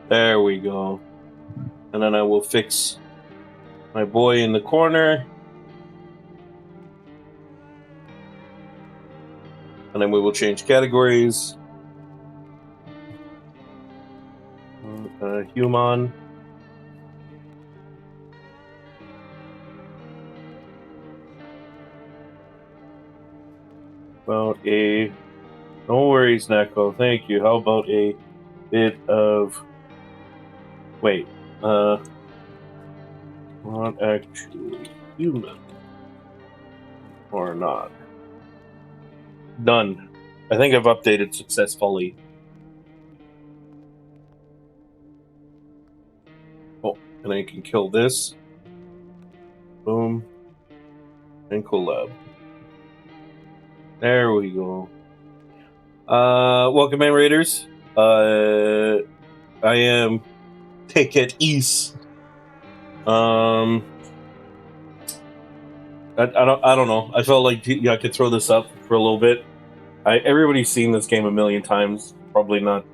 There we go. And then I will fix my boy in the corner. And then we will change categories. Human. About a... No worries, Neko. Thank you. How about a bit of... Wait. Not actually human. Or not. Done. I think I've updated successfully. Oh, and I can kill this. Boom. And collab. There we go. Welcome in, Raiders. I am Ticket East. I don't know. I felt like I could throw this up for a little bit. Everybody's seen this game a million times. Probably not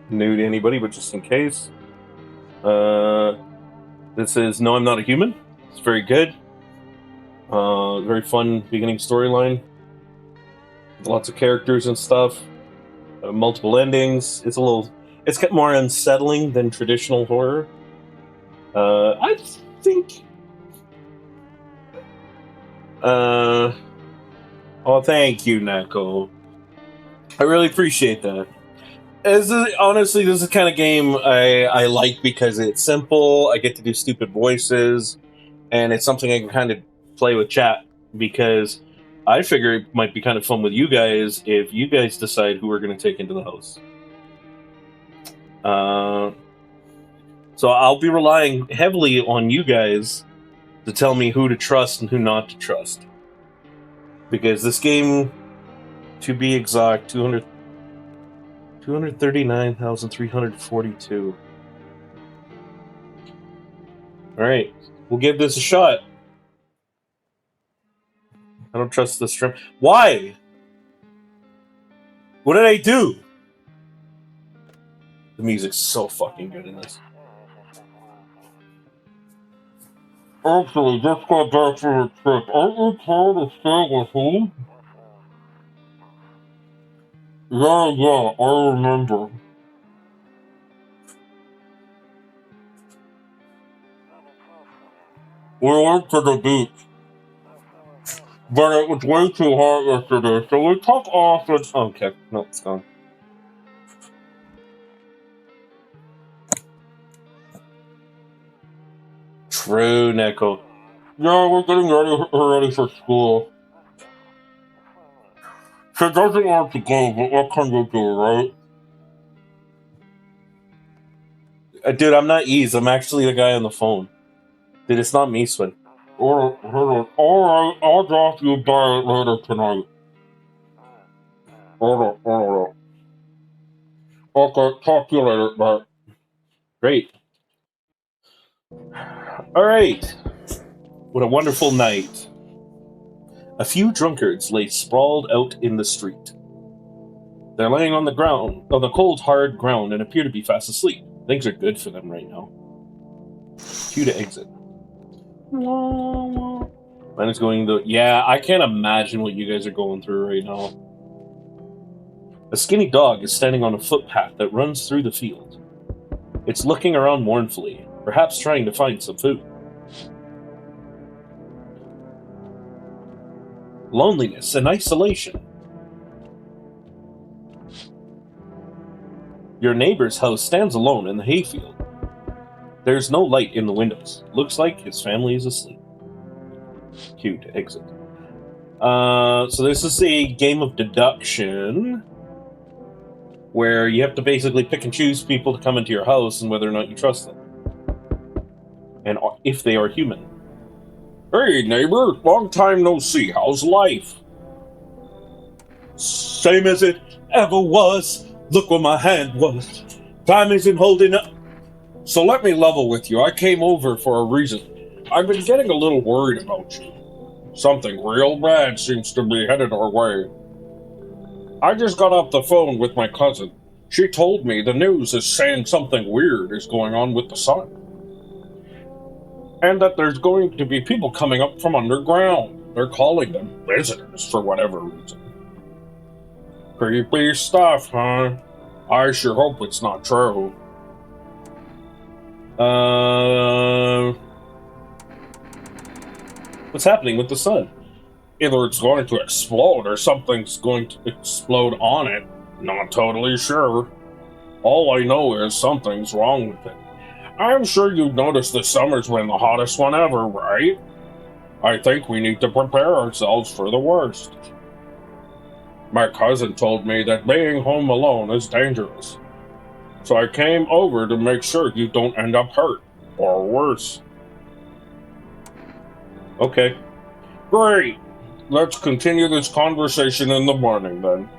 new to anybody, but just in case. This is No, I'm Not a Human. It's very good. Very fun beginning storyline. Lots of characters and stuff. Multiple endings. It's more unsettling than traditional horror. I think. Oh, thank you, Neko. I really appreciate that. Honestly, this is the kind of game I like because it's simple. I get to do stupid voices, and it's something I can kind of play with chat. Because I figure it might be kind of fun with you guys if you guys decide who we're going to take into the house. So I'll be relying heavily on you guys to tell me who to trust and who not to trust. Because this game, to be exact, 239,342. Alright, we'll give this a shot. I don't trust this stream. Why? What did I do? The music's so fucking good in this. Actually, just got back from a trip. Aren't you tired of staying with home? Yeah, I remember. We went to the beach. But it was way too hot yesterday, so we took off and... Oh, okay, no, it's gone. True, Neko. Yeah, we're getting ready for school. She doesn't want to go, but what can you do, right? Dude, I'm not Ease. I'm actually the guy on the phone. Dude, it's not me, Swin. Alright, I'll drop you by it later tonight. Alright. Okay, talk to you later, bye. Great. Alright. What a wonderful night. A few drunkards lay sprawled out in the street. They're laying on the cold, hard ground, and appear to be fast asleep. Things are good for them right now. Cue to exit. Mine is going to... Yeah, I can't imagine what you guys are going through right now. A skinny dog is standing on a footpath that runs through the field. It's looking around mournfully, perhaps trying to find some food. Loneliness and isolation. Your neighbor's house stands alone in the hayfield. There's no light in the windows. Looks like his family is asleep. Cue to exit. So this is a game of deduction where you have to basically pick and choose people to come into your house and whether or not you trust them. And if they are human. Hey, neighbor, long time no see. How's life? Same as it ever was. Look where my hand was. Time isn't holding up. So let me level with you. I came over for a reason. I've been getting a little worried about you. Something real bad seems to be headed our way. I just got off the phone with my cousin. She told me the news is saying something weird is going on with the sun. And that there's going to be people coming up from underground. They're calling them visitors for whatever reason. Creepy stuff, huh? I sure hope it's not true. What's happening with the sun? Either it's going to explode or something's going to explode on it. Not totally sure. All I know is something's wrong with it. I'm sure you've noticed this summer's been the hottest one ever, right? I think we need to prepare ourselves for the worst. My cousin told me that being home alone is dangerous. So I came over to make sure you don't end up hurt, or worse. Okay. Great! Let's continue this conversation in the morning then.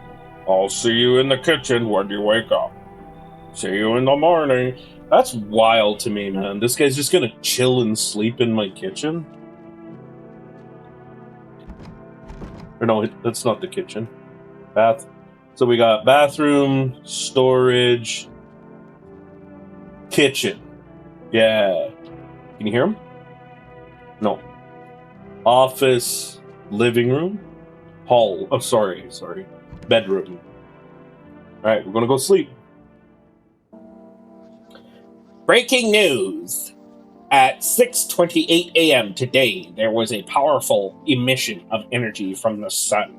I'll see you in the kitchen when you wake up. See you in the morning. That's wild to me, man. This guy's just gonna chill and sleep in my kitchen? Or no, that's not the kitchen. Bath. So we got bathroom, storage, kitchen. Yeah. Can you hear him? No. Office, living room, hall. Oh, sorry. Bedroom. Alright, we're gonna go sleep. Breaking news! At 6:28 a.m. today, there was a powerful emission of energy from the sun.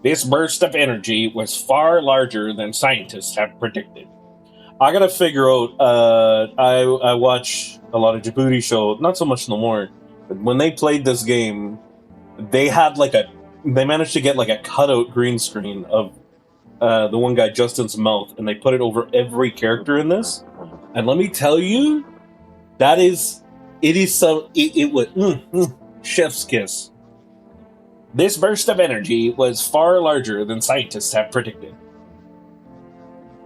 This burst of energy was far larger than scientists have predicted. I gotta figure out, I watch a lot of Djibouti show, not so much no more, but when they played this game, they had they managed to get like a cutout green screen of the one guy, Justin's mouth, and they put it over every character in this. And let me tell you, it was, chef's kiss. This burst of energy was far larger than scientists have predicted.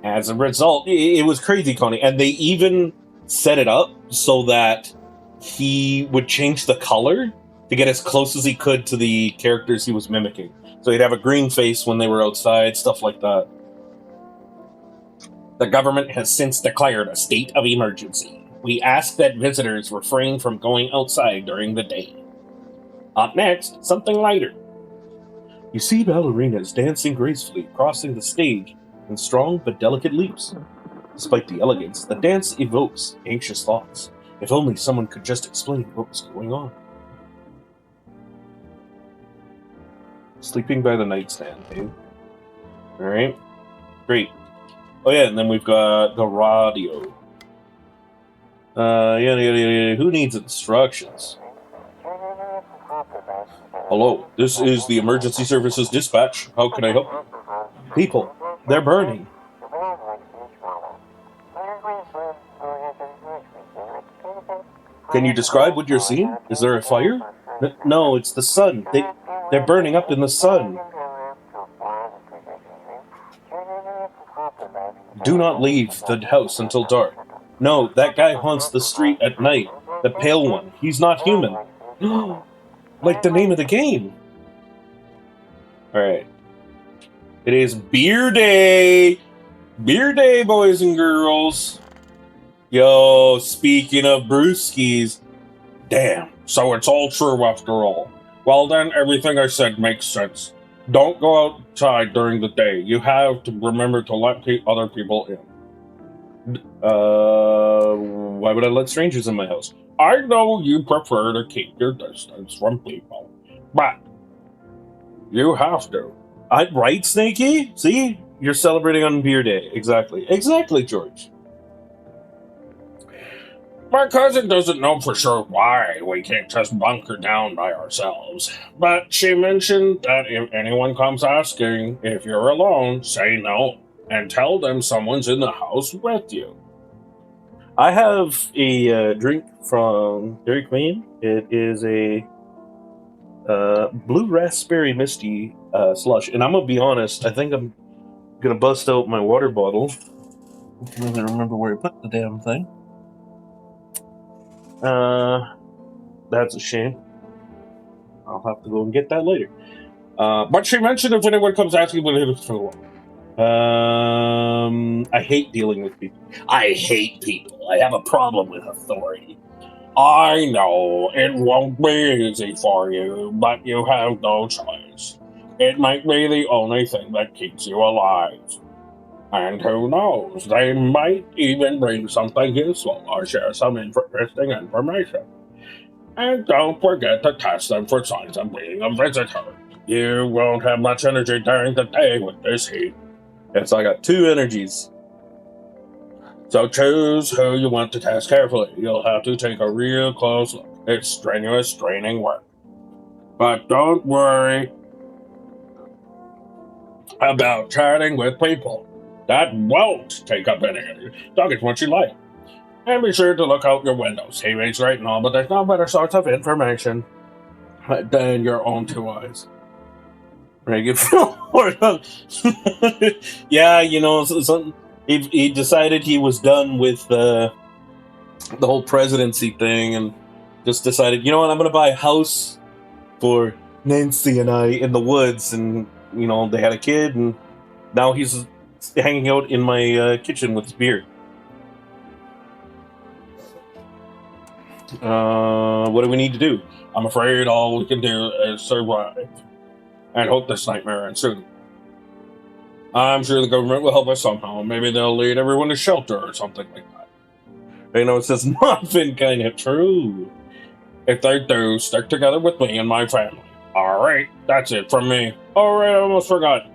As a result, it was crazy, Connie, and they even set it up so that he would change the color to get as close as he could to the characters he was mimicking. So he'd have a green face when they were outside, stuff like that. The government has since declared a state of emergency. We ask that visitors refrain from going outside during the day. Up next, something lighter. You see ballerinas dancing gracefully, crossing the stage in strong but delicate leaps. Despite the elegance, the dance evokes anxious thoughts. If only someone could just explain what was going on. Sleeping by the nightstand, eh? Alright. Great. Oh yeah, and then we've got the radio. Who needs instructions? Hello, this is the emergency services dispatch. How can I help you? People, they're burning. Can you describe what you're seeing? Is there a fire? No, it's the sun. They're burning up in the sun. Do not leave the house until dark. No, that guy haunts the street at night. The pale one. He's not human. Like the name of the game. Alright. It is beer day! Beer day, boys and girls! Yo, speaking of brewskis. Damn, so it's all true after all. Well then, everything I said makes sense. Don't go outside during the day. You have to remember to let other people in. Why would I let strangers in my house? I know you prefer to keep your distance from people, but you have to. Right, Snakey? See? You're celebrating on Beer Day. Exactly. Exactly, George. My cousin doesn't know for sure why we can't just bunker down by ourselves, but she mentioned that if anyone comes asking if you're alone, say no, and tell them someone's in the house with you. I have a drink from Dairy Queen. It is a blue raspberry misty slush, and I'm gonna be honest, I think I'm gonna bust out my water bottle. I can't really remember where I put the damn thing. That's a shame. I'll have to go and get that later. But she mentioned if anyone comes asking what it is for the one. I hate dealing with people. I hate people. I have a problem with authority. I know it won't be easy for you, but you have no choice. It might be the only thing that keeps you alive. And who knows, they might even bring something useful or share some interesting information. And don't forget to test them for signs of being a visitor. You won't have much energy during the day with this heat. And so I got 2 energies. So choose who you want to test carefully. You'll have to take a real close look. It's strenuous, draining work. But don't worry about chatting with people. That won't take up any energy. Talk as much as you like. And be sure to look out your windows. TV's great and all, but there's no better source of information than your own 2 eyes. Reagan. Yeah, you know, he decided he was done with the whole presidency thing and just decided, you know what, I'm going to buy a house for Nancy and I in the woods. And, you know, they had a kid, and now he's hanging out in my kitchen with his beer. What do we need to do? I'm afraid all we can do is survive and hope this nightmare ends soon. I'm sure the government will help us somehow. Maybe they'll lead everyone to shelter or something like that. You know, it says nothing kind of true. If they do, stick together with me and my family. Alright, that's it from me. Alright, I almost forgot.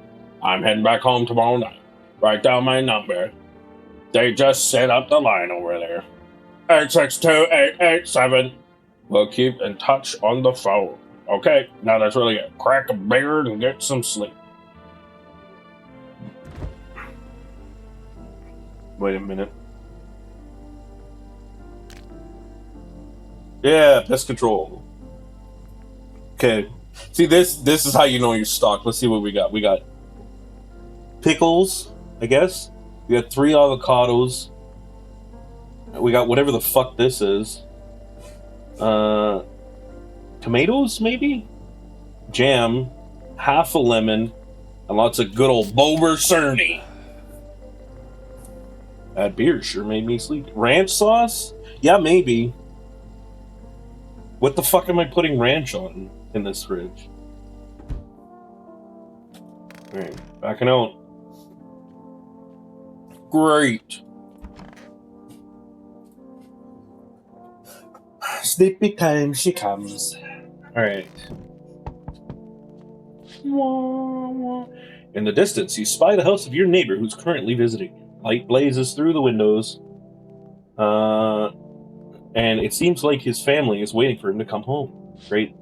I'm heading back home tomorrow night. Write down my number. They just set up the line over there. 862-887. We'll keep in touch on the phone. Okay, now that's really it. Crack a beer and get some sleep. Wait a minute. Yeah, pest control. Okay. See, this is how you know you're stocked. Let's see what we got. We got pickles, I guess. We got 3 avocados. We got whatever the fuck this is. Tomatoes, maybe? Jam, half a lemon, and lots of good old Bober Cerny. That beer sure made me sleep. Ranch sauce? Yeah, maybe. What the fuck am I putting ranch on in this fridge? Alright, backing out. Great. Sleepy time she comes. Alright. In the distance, you spy the house of your neighbor who's currently visiting you. Light blazes through the windows. And it seems like his family is waiting for him to come home. Great.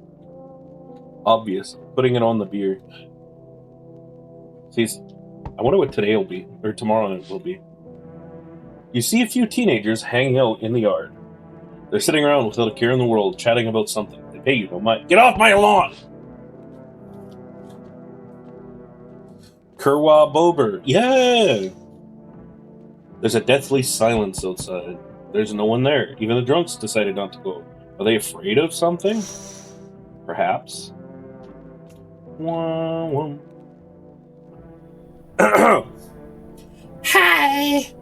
Obvious. Putting it on the beer. See, I wonder what today will be, or tomorrow will be. You see a few teenagers hanging out in the yard. They're sitting around without a care in the world, chatting about something. They pay you no mind. Get off my lawn! Kerwa Bober. Yeah! There's a deathly silence outside. There's no one there. Even the drunks decided not to go. Are they afraid of something? Perhaps. Hi!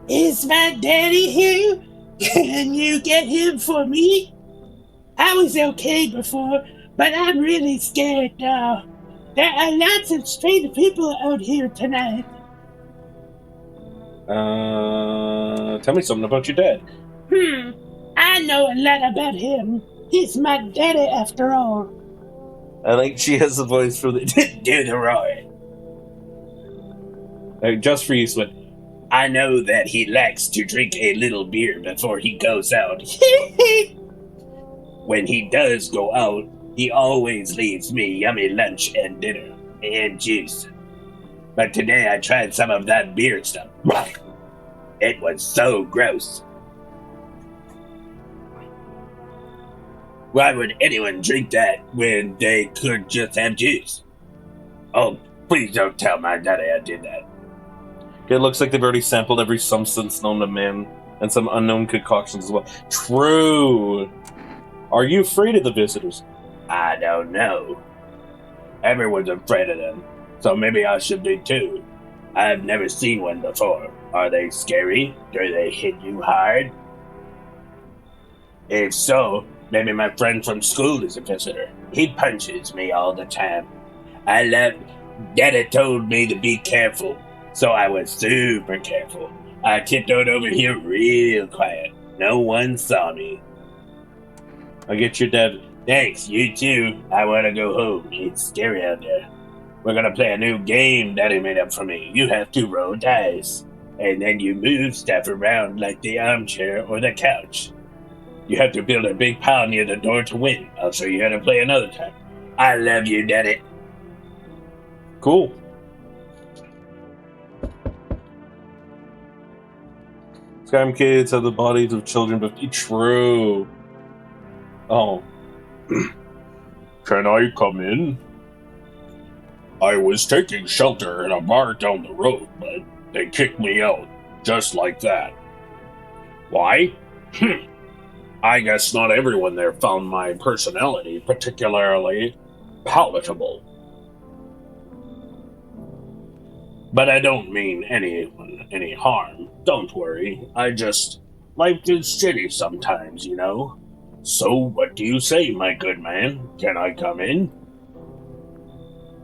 Is my daddy here? Can you get him for me? I was okay before, but I'm really scared now. There are lots of strange people out here tonight. Tell me something about your dad. I know a lot about him. He's my daddy after all. I like she has the voice for the do the roar. Just for you, Sweat. I know that he likes to drink a little beer before he goes out. When he does go out, he always leaves me yummy lunch and dinner and juice. But today I tried some of that beer stuff. It was so gross. Why would anyone drink that when they could just have juice? Oh, please don't tell my daddy I did that. It looks like they've already sampled every substance known to man and some unknown concoctions as well. True. Are you afraid of the visitors? I don't know. Everyone's afraid of them. So maybe I should be too. I've never seen one before. Are they scary? Do they hit you hard? If so, maybe my friend from school is a visitor. He punches me all the time. Daddy told me to be careful, so I was super careful. I tiptoed over here real quiet. No one saw me. I get your dad. Thanks, you too. I want to go home. It's scary out there. We're gonna play a new game Daddy made up for me. You have to roll dice, and then you move stuff around like the armchair or the couch. You have to build a big pile near the door to win. I'll show you how to play another time. I love you, Daddy. Cool. Scam kids have the bodies of children, but true. Oh. Can I come in? I was taking shelter in a bar down the road, but they kicked me out, just like that. Why? I guess not everyone there found my personality particularly palatable. But I don't mean anyone any harm. Don't worry. Life is shitty sometimes, you know? So, what do you say, my good man? Can I come in?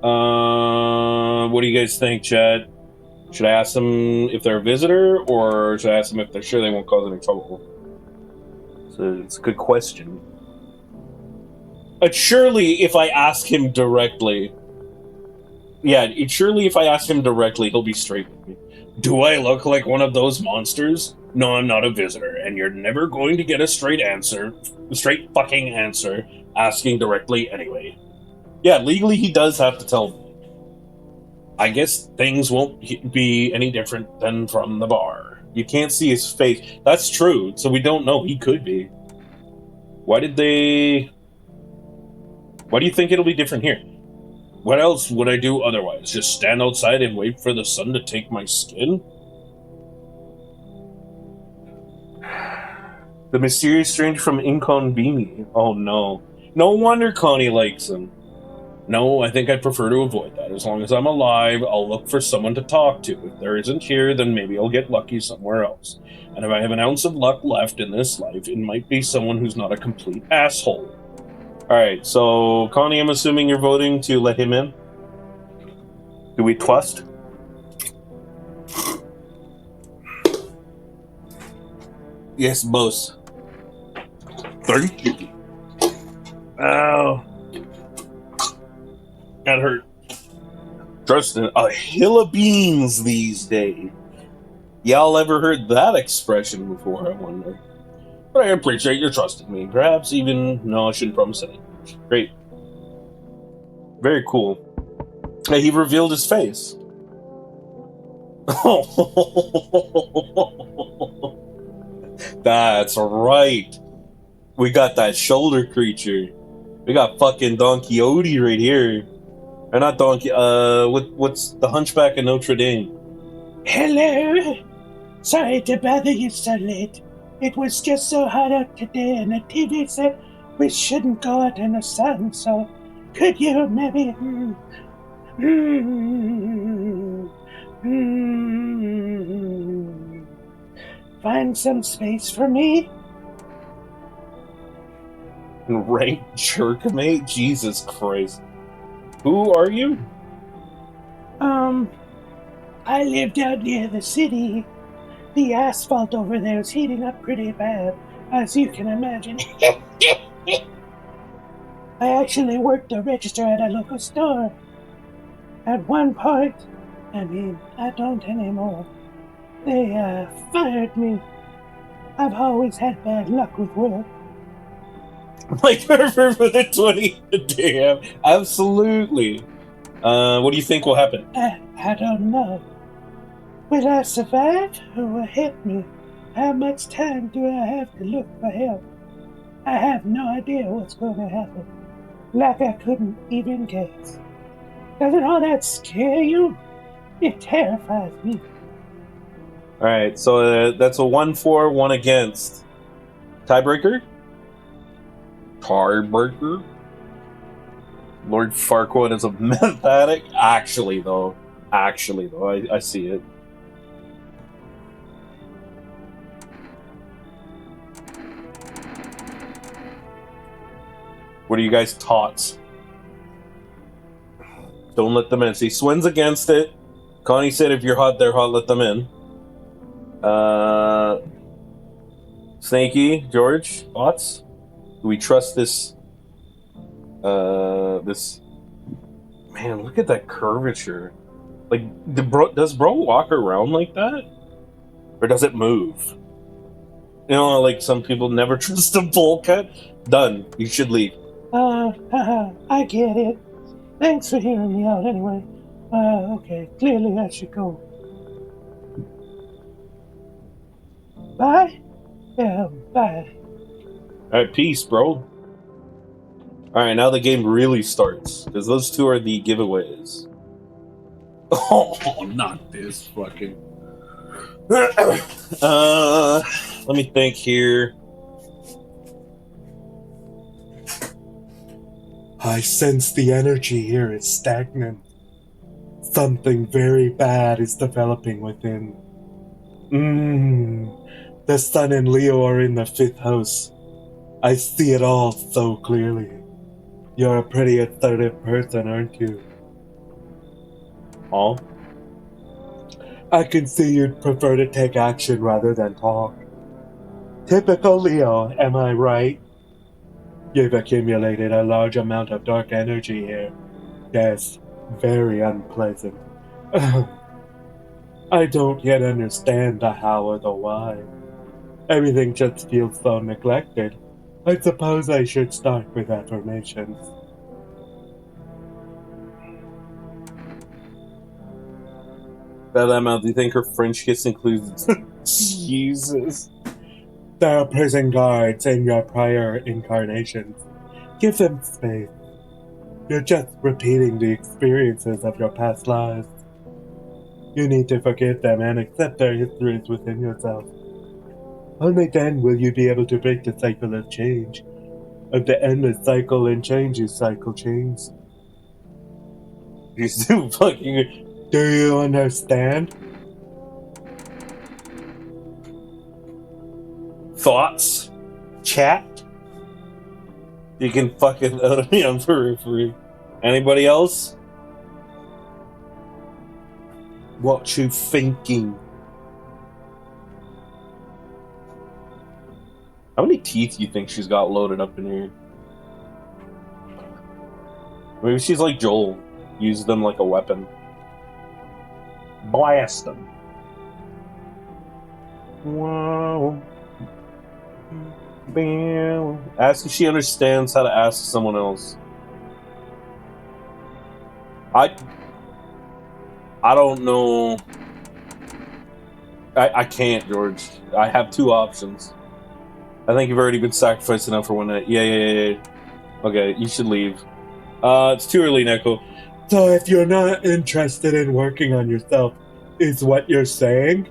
What do you guys think, Chad? Should I ask them if they're a visitor, or should I ask them if they're sure they won't cause any trouble? So it's a good question. Surely, if I ask him directly, he'll be straight with me. Do I look like one of those monsters? No, I'm not a visitor, and you're never going to get a straight fucking answer, asking directly anyway. Yeah, legally he does have to tell me. I guess things won't be any different than from the bar. You can't see his face. That's true, so we don't know. He could be. Why do you think it'll be different here? What else would I do otherwise? Just stand outside and wait for the sun to take my skin? The mysterious stranger from Inconbini. Oh no. No wonder Connie likes him. No, I think I'd prefer to avoid that. As long as I'm alive, I'll look for someone to talk to. If there isn't here, then maybe I'll get lucky somewhere else. And if I have an ounce of luck left in this life, it might be someone who's not a complete asshole. Alright, so Connie, I'm assuming you're voting to let him in? Do we trust? Yes, boss. Thank you. Ow. That hurt. Trusting a hill of beans these days. Y'all ever heard that expression before, I wonder? But I appreciate your trusting me. Perhaps even... No, I shouldn't promise anything. Great. Very cool. Hey, he revealed his face. That's right. We got that shoulder creature. We got fucking Don Quixote right here. Or not Don Quixote, what's the Hunchback of Notre Dame? Hello. Sorry to bother you so late. It was just so hot out today, and the TV said we shouldn't go out in the sun, so could you maybe... find some space for me? Rank jerk, mate? Jesus Christ. Who are you? I lived out near the city. The asphalt over there is heating up pretty bad, as you can imagine. I actually worked the register at a local store. At one point, I don't anymore. They, fired me. I've always had bad luck with work. Like her for the 20th damn. Absolutely. What do you think will happen? I don't know. Will I survive, or will hit me? How much time do I have to look for help? I have no idea what's going to happen. Like I couldn't even guess. Doesn't all that scare you? It terrifies me. Alright, so that's a 1 for, 1 against. Tiebreaker? Tiebreaker? Lord Farquaad is a meth addict? Actually, though, I see it. What are you guys tots? Don't let them in. See, Swin's against it. Connie said if you're hot, they're hot, let them in. Snaky, George, thoughts? Do we trust this? This... Man, look at that curvature. Like, does bro walk around like that? Or does it move? You know, like some people never trust a bowl cut? Done. You should leave. I get it. Thanks for hearing me out anyway. Okay, clearly I should go. Bye? Yeah, bye. Alright, peace, bro. Alright, now the game really starts. Because those two are the giveaways. Oh, not this fucking... let me think here. I sense the energy here is stagnant. Something very bad is developing within. The sun and Leo are in the 5th house. I see it all so clearly. You're a pretty assertive person, aren't you? Oh? I can see you'd prefer to take action rather than talk. Typical Leo, am I right? You've accumulated a large amount of dark energy here. Yes, very unpleasant. I don't yet understand the how or the why. Everything just feels so neglected. I suppose I should start with affirmations. Bad Emma, do you think her French kiss includes... Jesus. There are prison guards in your prior incarnations. Give them space. You're just repeating the experiences of your past lives. You need to forgive them and accept their histories within yourself. Only then will you be able to break the cycle of change. Of the endless cycle and change you cycle change. You still fucking... Do you understand? Thoughts? Chat? You can fucking out of me on periphery. Anybody else? What you thinking? How many teeth do you think she's got loaded up in here? Maybe she's like Joel. Use them like a weapon. Blast them. Wow. Bam. Ask if she understands how to ask someone else. I don't know. I can't, George. I have two options. I think you've already been sacrificed enough for one night. Yeah. Okay, you should leave. It's too early, Neko. So if you're not interested in working on yourself, is what you're saying?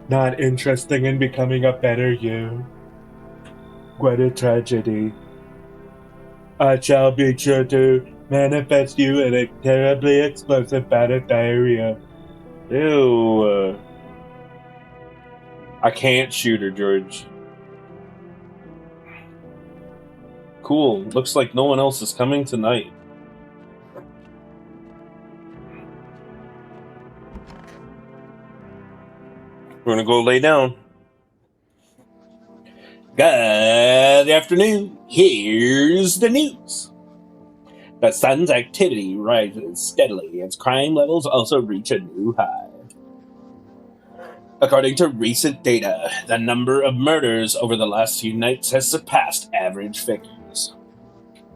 Not interested in becoming a better you? What a tragedy. I shall be sure to manifest you in a terribly explosive bout of diarrhea. Ew. I can't shoot her, George. Cool. Looks like no one else is coming tonight. We're gonna go lay down. Good afternoon. Here's the news. The sun's activity rises steadily as crime levels also reach a new high. According to recent data, the number of murders over the last few nights has surpassed average figures.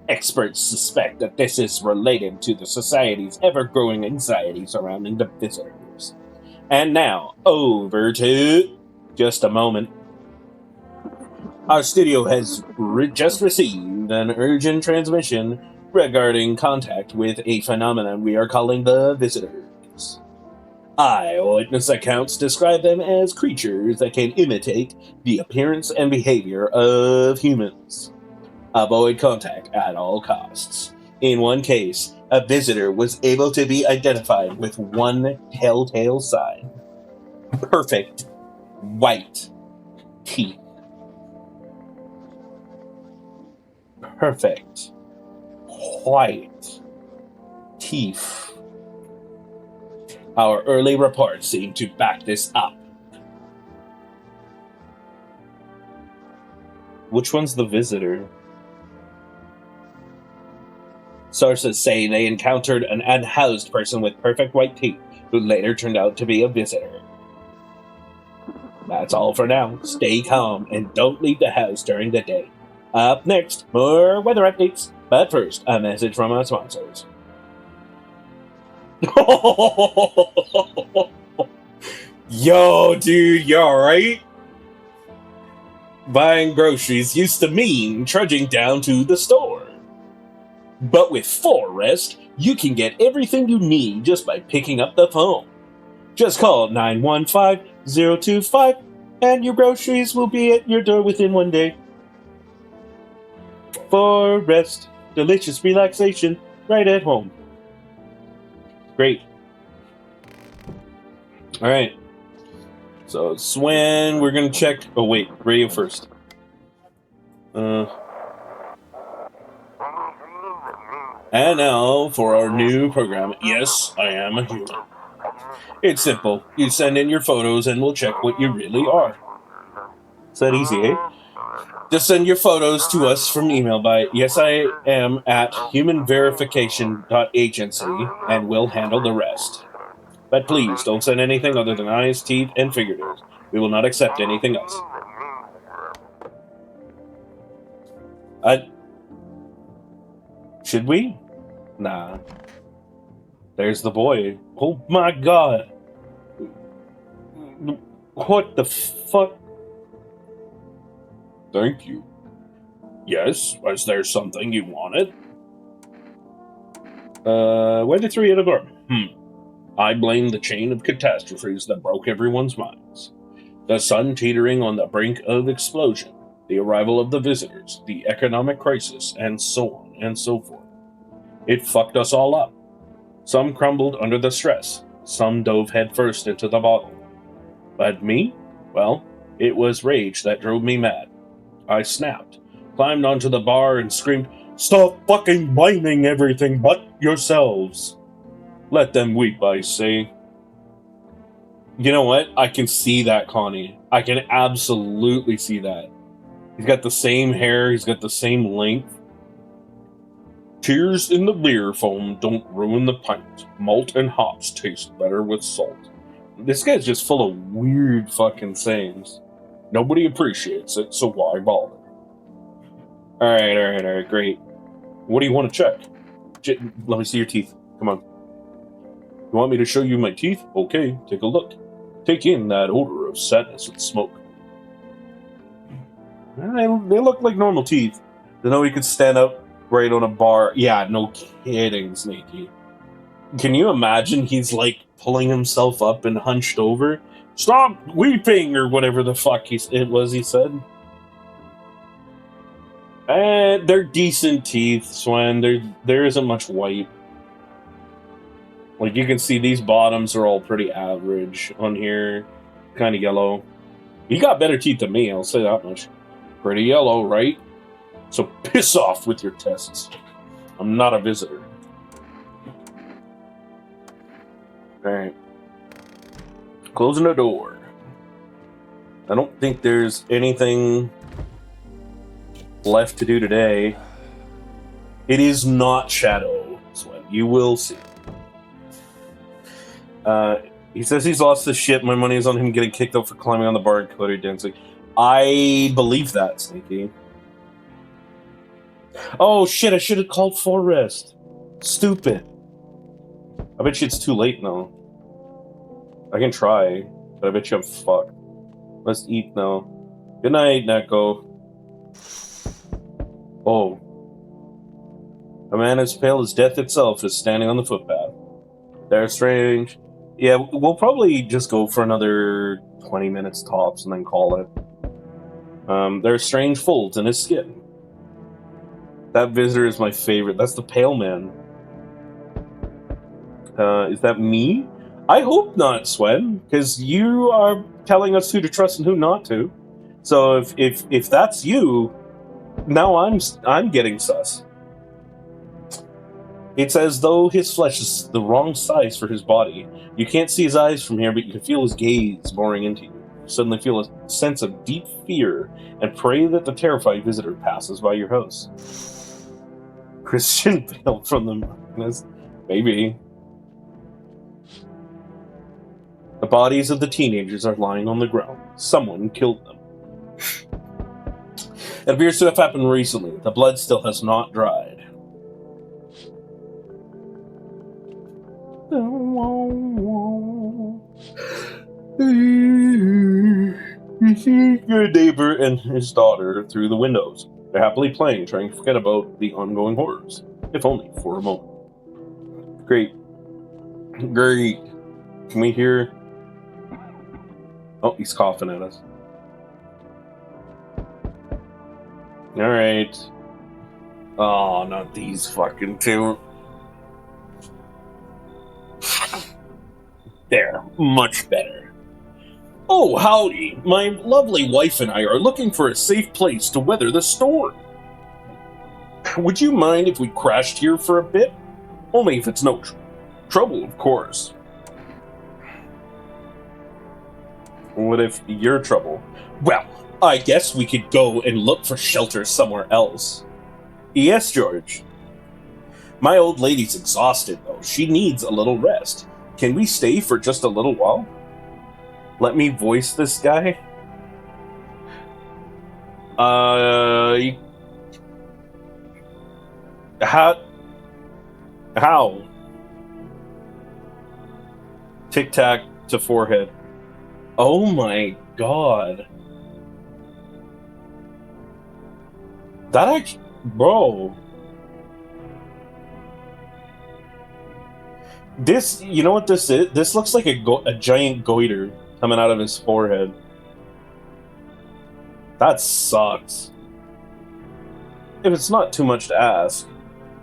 Experts suspect that this is related to the society's ever-growing anxiety surrounding the visitors. And now, over to... just a moment. Our studio has just received an urgent transmission regarding contact with a phenomenon we are calling the visitors. Eyewitness accounts describe them as creatures that can imitate the appearance and behavior of humans. Avoid contact at all costs. In one case, a visitor was able to be identified with one telltale sign. Perfect white teeth. Perfect white teeth. Our early reports seem to back this up. Which one's the visitor? Sources say they encountered an unhoused person with perfect white teeth who later turned out to be a visitor. That's all for now. Stay calm and don't leave the house during the day. Up next, more weather updates. But first, a message from our sponsors. Yo, dude, you alright? Buying groceries used to mean trudging down to the store. But with Forrest, you can get everything you need just by picking up the phone. Just call 915-025 and your groceries will be at your door within 1 day. Forrest, delicious relaxation right at home. Great. Alright. So, Swen, we're gonna check... Oh, wait. Radio first. And now for our new program, Yes, I Am a Human. It's simple. You send in your photos and we'll check what you really are. Is that easy, eh? Just send your photos to us from email by yesiam@humanverification.agency and we'll handle the rest. But please, don't send anything other than eyes, teeth, and fingernails. We will not accept anything else. Should we? Nah. There's the boy. Oh my god. What the fuck? Thank you. Yes, was there something you wanted? Where the three at the door? I blame the chain of catastrophes that broke everyone's minds. The sun teetering on the brink of explosion, the arrival of the visitors, the economic crisis, and so on and so forth. It fucked us all up. Some crumbled under the stress, some dove headfirst into the bottle. But me? Well, it was rage that drove me mad. I snapped, climbed onto the bar and screamed, "Stop fucking blaming everything but yourselves! Let them weep, I say." You know what? I can see that, Connie. I can absolutely see that. He's got the same hair, he's got the same length. Tears in the beer foam don't ruin the pint. Malt and hops taste better with salt. This guy's just full of weird fucking sayings. Nobody appreciates it, so why bother? Alright, great. What do you want to check? Let me see your teeth. Come on. You want me to show you my teeth? Okay, take a look. Take in that odor of sadness and smoke. They look like normal teeth. You know, you could stand up right on a bar. Yeah, no kidding, Snaky. Can you imagine he's like pulling himself up and hunched over? Stop weeping, or whatever the fuck he said. And they're decent teeth, Swen. There isn't much white. Like, you can see these bottoms are all pretty average on here. Kind of yellow. You got better teeth than me, I'll say that much. Pretty yellow, right? So piss off with your tests. I'm not a visitor. Alright. Closing the door. I don't think there's anything left to do today. It is not Shadow, Swen. You will see. He says he's lost his shit. My money is on him getting kicked out for climbing on the bar and Cody dancing. I believe that, Snaky. Oh shit, I should have called Forrest. Stupid. I bet you it's too late now. I can try, but I bet you I'm fucked. Let's eat now. Good night, Neko. Oh. A man as pale as death itself is standing on the footpath. They're strange. Yeah, we'll probably just go for another 20 minutes tops and then call it. There are strange folds in his skin. That visitor is my favorite. That's the pale man. Is that me? I hope not, Swen, because you are telling us who to trust and who not to. So if that's you, now I'm getting sus. It's as though his flesh is the wrong size for his body. You can't see his eyes from here, but you can feel his gaze boring into you. You suddenly feel a sense of deep fear and pray that the terrified visitor passes by your house. Christian veiled from the darkness. Maybe. The bodies of the teenagers are lying on the ground. Someone killed them. It appears to have happened recently. The blood still has not dried. You see your neighbor and his daughter through the windows. They're happily playing, trying to forget about the ongoing horrors, if only for a moment. Great. Great. Can we hear... Oh, he's coughing at us. Alright. Oh, not these fucking two. There, much better. Oh, howdy. My lovely wife and I are looking for a safe place to weather the storm. Would you mind if we crashed here for a bit? Only if it's no trouble, of course. What if you're trouble? Well, I guess we could go and look for shelter somewhere else. Yes, George. My old lady's exhausted, though. She needs a little rest. Can we stay for just a little while? Let me voice this guy. How? Tic-tac to forehead. Oh my god. That actually... Bro. This... You know what this is? This looks like a giant goiter coming out of his forehead. That sucks. If it's not too much to ask.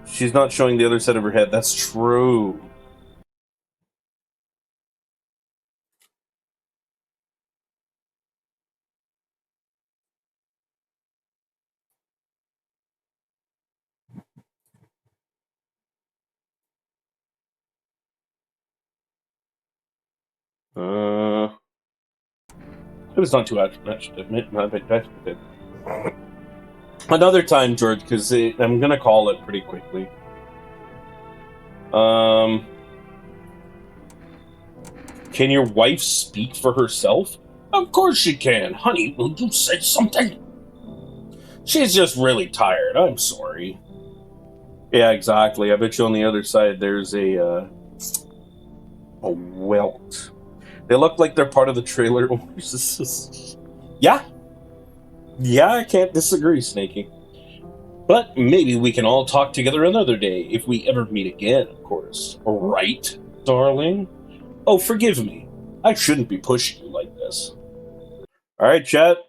She's not showing the other side of her head. That's true. It was not too much to admit. Another time, George, because I'm gonna call it pretty quickly. Can your wife speak for herself? Of course she can. Honey, will you say something? She's just really tired. I'm sorry. Yeah, exactly. I bet you on the other side there's a welt. They look like they're part of the trailer. Yeah. Yeah, I can't disagree, Snakey. But maybe we can all talk together another day, if we ever meet again, of course. Right, darling? Oh, forgive me. I shouldn't be pushing you like this. Alright, chat.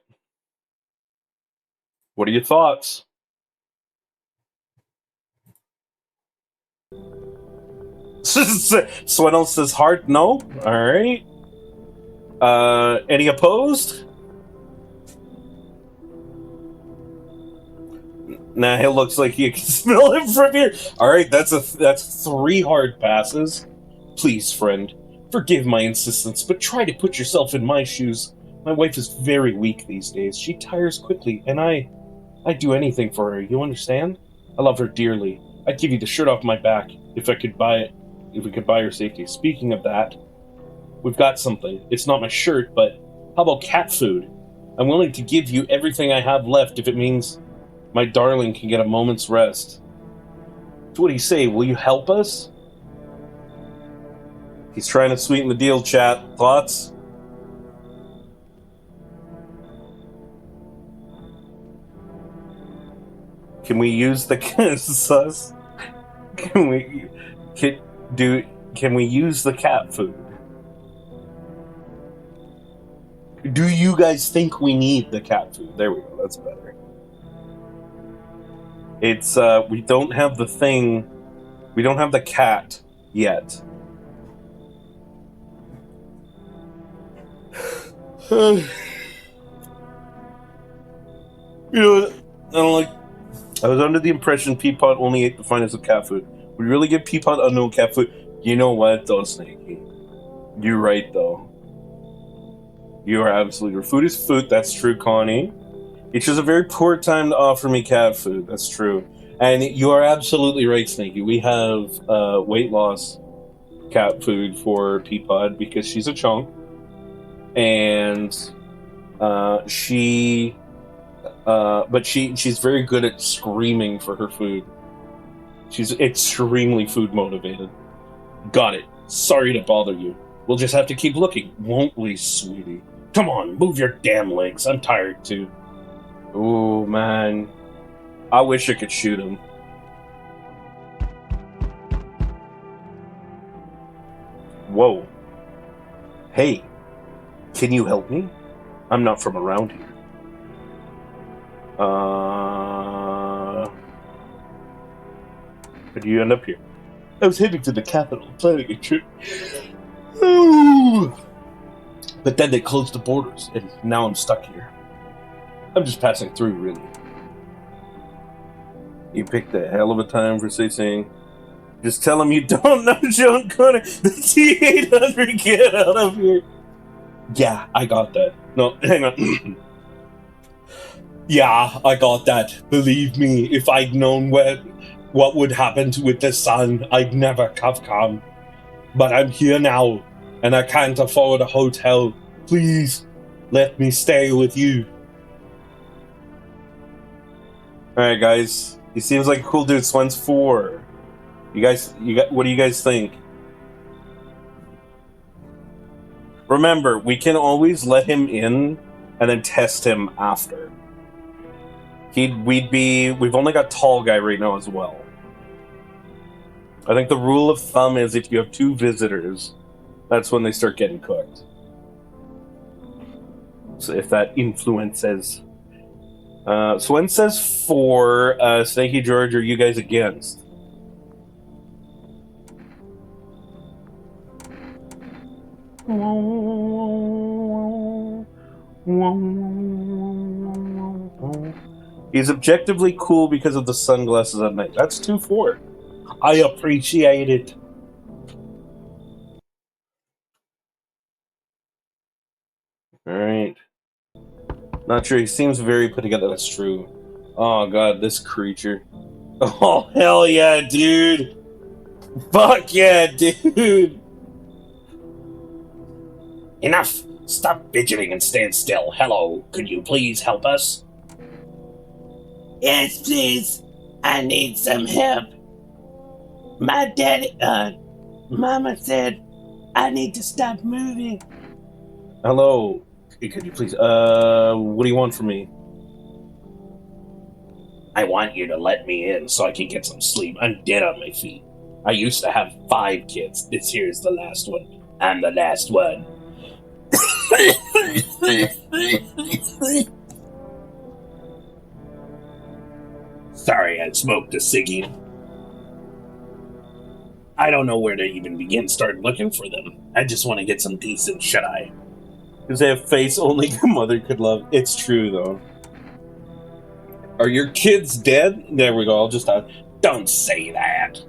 What are your thoughts? Swennel says heart no. Alright. Any opposed? Nah, it looks like you can smell him from here. Alright, that's 3 hard passes. Please, friend, forgive my insistence, but try to put yourself in my shoes. My wife is very weak these days. She tires quickly, and I'd do anything for her, you understand? I love her dearly. I'd give you the shirt off my back if I could buy it, if we could buy her safety. Speaking of that, we've got something. It's not my shirt, but how about cat food? I'm willing to give you everything I have left if it means my darling can get a moment's rest. So what do you say? Will you help us? He's trying to sweeten the deal, chat. Thoughts? Can we use the sus? Can we use the cat food? Do you guys think we need the cat food? There we go. That's better. It's we don't have the thing. We don't have the cat yet. You know, I don't like. I was under the impression Peapod only ate the finest of cat food. Would you really give Peapod unknown cat food? You know what, though, Snaky? You're right, though. You are absolutely right. Food is food. That's true, Connie. It's just a very poor time to offer me cat food. That's true. And you are absolutely right, Snaky. We have weight loss cat food for Peapod because she's a chunk. And she's very good at screaming for her food. She's extremely food motivated. Got it. Sorry to bother you. We'll just have to keep looking, won't we, sweetie? Come on, move your damn legs. I'm tired too. Oh man, I wish I could shoot him. Whoa. Hey, can you help me? I'm not from around here. How did you end up here? I was heading to the capital, planning a trip. Ooh. But then they closed the borders, and now I'm stuck here. I'm just passing through, really. You picked a hell of a time for saying. Just tell him you don't know John Connor. The T-800, get out of here. Yeah, I got that. No, hang on. Yeah, I got that. Believe me, if I'd known what would happen with the sun, I'd never have come. But I'm here now, and I can't afford a hotel. Please, let me stay with you. Alright, guys. He seems like a cool dude. Swen's 4. What do you guys think? Remember, we can always let him in and then test him after. We've only got tall guy right now as well. I think the rule of thumb is if you have 2 visitors, that's when they start getting cooked. So if that influences. Swen says 4. Snaky George, are you guys against? He's objectively cool because of the sunglasses at night. That's 2-4. I appreciate it. Alright. Not sure. He seems very put together. That's true. Oh god, this creature. Oh, hell yeah, dude. Fuck yeah, dude. Enough! Stop fidgeting and stand still. Hello, could you please help us? Yes, please. I need some help. My daddy, Mama said I need to stop moving. Hello, could you please, what do you want from me? I want you to let me in so I can get some sleep. I'm dead on my feet. I used to have 5 kids. This here is the last one. I'm the last one. Sorry, I smoked a ciggy. I don't know where to even begin. Start looking for them. I just want to get some decent shut-eye. Because they have face only a mother could love. It's true, though. Are your kids dead? There we go. I'll just... Don't say that.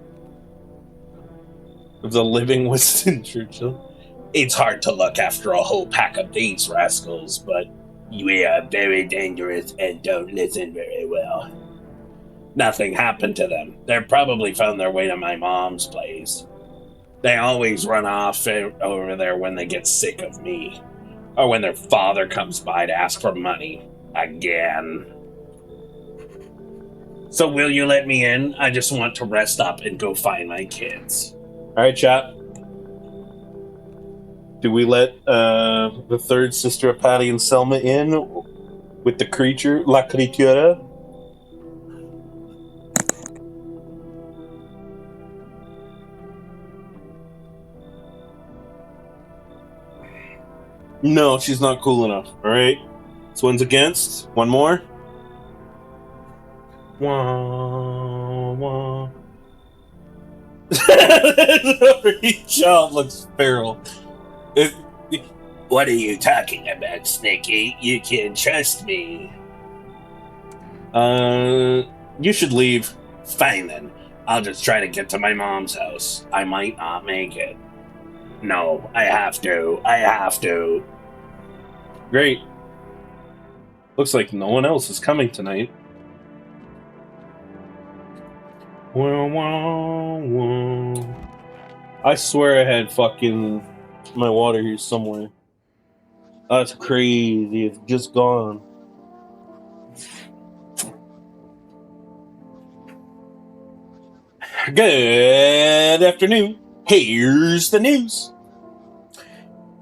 Of the living Winston Churchill. It's hard to look after a whole pack of these rascals, but we are very dangerous and don't listen very well. Nothing happened to them. They're probably found their way to my mom's place. They always run off over there when they get sick of me. Or when their father comes by to ask for money. Again. So will you let me in? I just want to rest up and go find my kids. Alright, chat. Do we let the third sister of Patty and Selma in with the creature, La Criatura? No, she's not cool enough. Alright. This one's against. One more. One. Every child looks feral. What are you talking about, Snicky? You can trust me. You should leave. Fine then. I'll just try to get to my mom's house. I might not make it. No, I have to. I have to. Great. Looks like no one else is coming tonight. I swear I had fucking my water here somewhere. That's crazy. It's just gone. Good afternoon. Here's the news.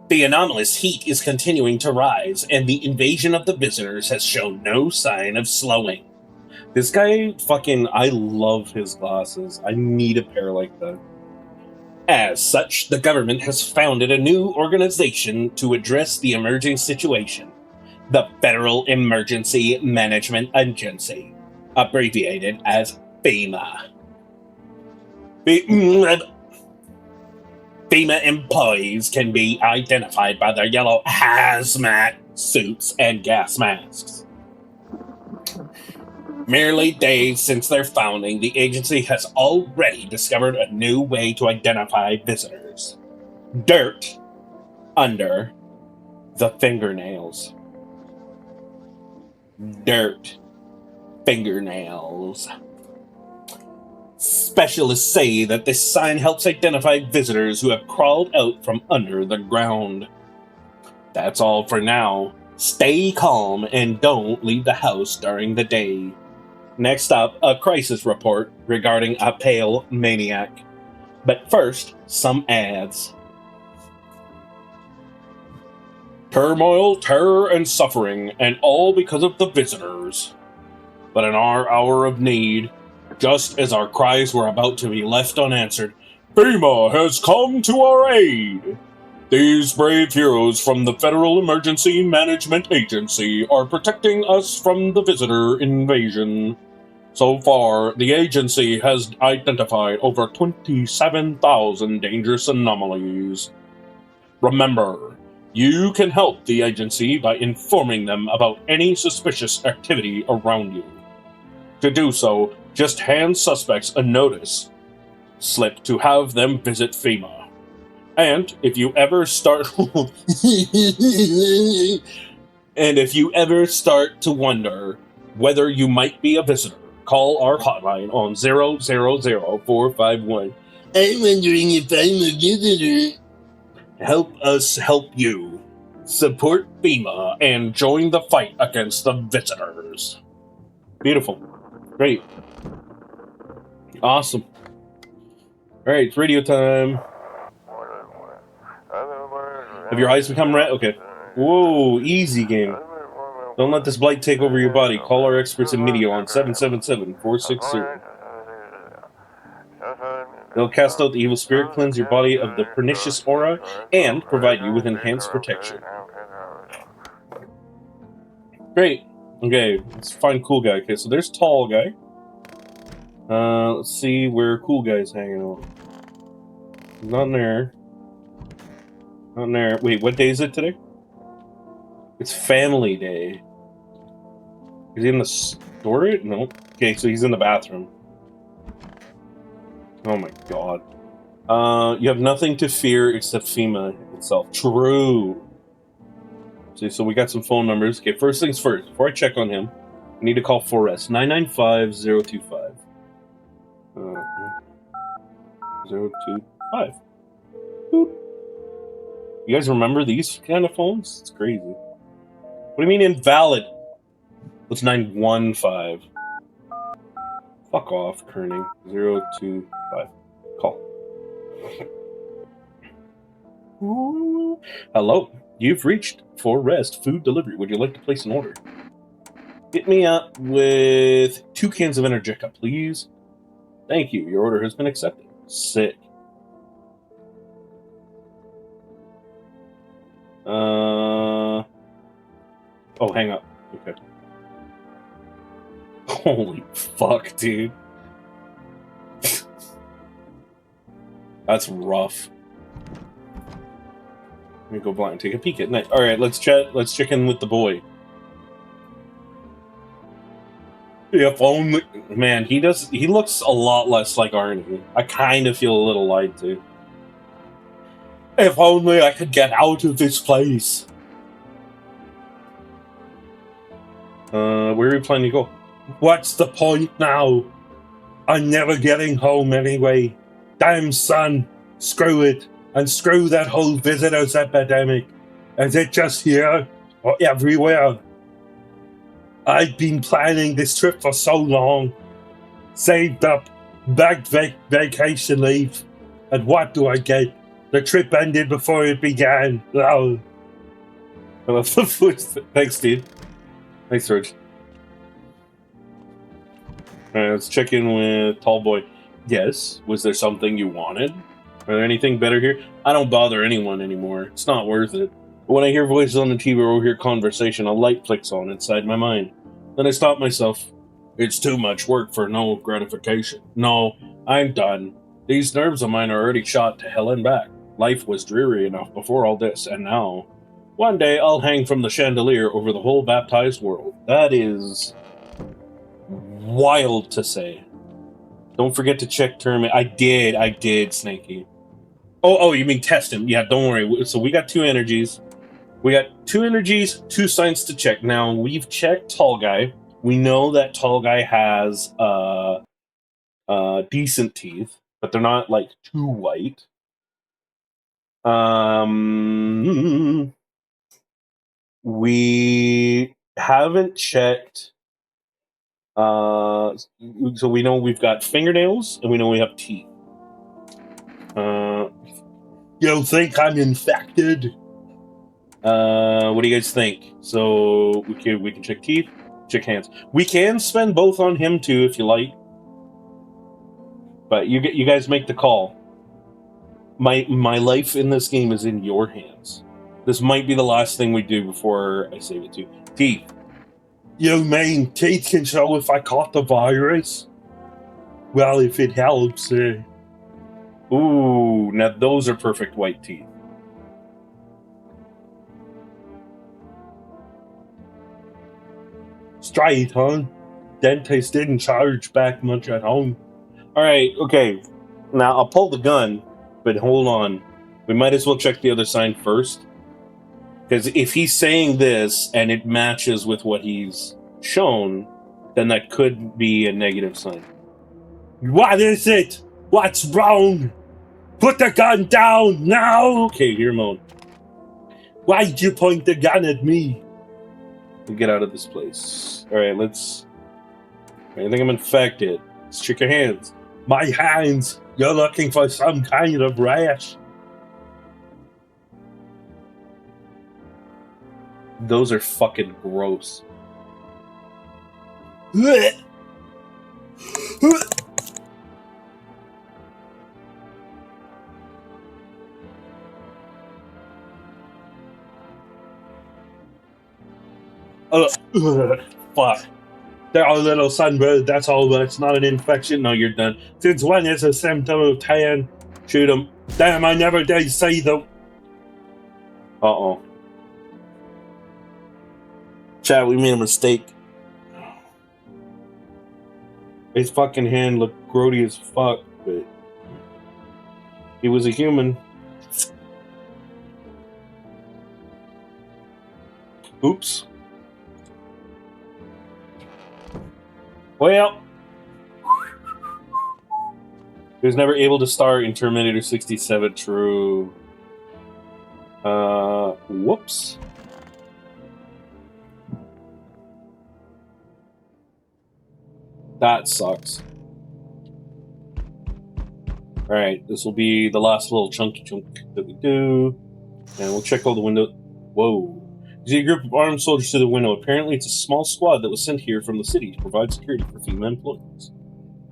The anomalous heat is continuing to rise, and the invasion of the visitors has shown no sign of slowing. This guy I love his glasses. I need a pair like that. As such, the government has founded a new organization to address the emerging situation, the Federal Emergency Management Agency, abbreviated as FEMA. FEMA employees can be identified by their yellow hazmat suits and gas masks. Merely days since their founding, the agency has already discovered a new way to identify visitors. Dirt under the fingernails. Dirt fingernails. Specialists say that this sign helps identify visitors who have crawled out from under the ground. That's all for now. Stay calm and don't leave the house during the day. Next up, a crisis report regarding a pale maniac. But first, some ads. Turmoil, terror, and suffering, and all because of the visitors. But in our hour of need, just as our cries were about to be left unanswered, FEMA has come to our aid. These brave heroes from the Federal Emergency Management Agency are protecting us from the visitor invasion. So far, the agency has identified over 27,000 dangerous anomalies. Remember, you can help the agency by informing them about any suspicious activity around you. To do so, just hand suspects a notice slip to have them visit FEMA. And if you ever start to wonder whether you might be a visitor, call our hotline on 000-451. I'm wondering if I'm a visitor. Help us help you. Support FEMA and join the fight against the visitors. Beautiful. Great. Awesome. Alright, it's radio time. Have your eyes become red? Okay. Whoa, easy game. Don't let this blight take over your body. Call our experts in media on 777-460. They'll cast out the evil spirit, cleanse your body of the pernicious aura, and provide you with enhanced protection. Great. Okay, let's find cool guy. Okay, so there's tall guy. Let's see where cool guy's hanging out. Not in there. Not in there. Wait, what day is it today? It's family day. Is he in the store? No. Okay, so he's in the bathroom. Oh my god. You have nothing to fear except FEMA itself. True. See, so we got some phone numbers. Okay, first things first. Before I check on him, I need to call 4S. 995-025. 025. Boop. You guys remember these kind of phones? It's crazy. What do you mean invalid? What's 915? Fuck off, Kerning. 025. Call. Hello. You've reached 4Rest Food Delivery. Would you like to place an order? Hit me up with 2 cans of Energica, please. Thank you. Your order has been accepted. Sick. Oh, hang up. Okay. Holy fuck, dude. That's rough. Let me go blind. Take a peek at night. All right, let's chat. Let's check in with the boy. If only, man, he looks a lot less like Arnie. I kind of feel a little lied to. If only I could get out of this place. Where are you planning to go? What's the point now? I'm never getting home anyway. Damn son, screw it. And screw that whole visitors epidemic. Is it just here or everywhere? I've been planning this trip for so long. Saved up, bagged vacation leave. And what do I get? The trip ended before it began. Oh. Thanks, dude. Thanks, Serge. Alright, let's check in with Tall Boy. Yes, was there something you wanted? Are there anything better here? I don't bother anyone anymore. It's not worth it. But when I hear voices on the TV or overhear conversation, a light flicks on inside my mind. Then I stop myself. It's too much work for no gratification. No, I'm done. These nerves of mine are already shot to hell and back. Life was dreary enough before all this, and now... One day I'll hang from the chandelier over the whole baptized world. That is... wild to say. Don't forget to check term. I did, Snakey. Oh, you mean test him. Yeah, don't worry. So we got 2 energies. We got 2 energies, 2 signs to check. Now, we've checked Tall Guy. We know that Tall Guy has decent teeth, but they're not, like, too white. We haven't checked... so we know we've got fingernails, and we know we have teeth. You don't think I'm infected? What do you guys think? So we can check teeth, check hands. We can spend both on him too if you like. But you guys make the call. My life in this game is in your hands. This might be the last thing we do before I save it to you. Teeth. You mean teeth can show if I caught the virus? Well, if it helps. Ooh, now those are perfect white teeth. Straight, huh? Dentist didn't charge back much at home. Alright, okay. Now, I'll pull the gun, but hold on. We might as well check the other sign first. Because if he's saying this, and it matches with what he's shown, then that could be a negative sign. What is it? What's wrong? Put the gun down, now! Okay, here, Moan. Why'd you point the gun at me? We'll get out of this place. Alright, let's... I think I'm infected. Let's check your hands. My hands! You're looking for some kind of rash. Those are fucking gross. Fuck. They're a little sunburned, that's all, but it's not an infection. No, you're done. Since when is a symptom of tan? Shoot him. Damn, I never did say the... Uh-oh. Chat, we made a mistake. His fucking hand looked grody as fuck, but... he was a human. Oops. Well, he was never able to star in Terminator 67. True. Whoops. That sucks. Alright, this will be the last little chunky chunk that we do. And we'll check all the windows. Whoa. You see a group of armed soldiers to the window. Apparently it's a small squad that was sent here from the city to provide security for female employees.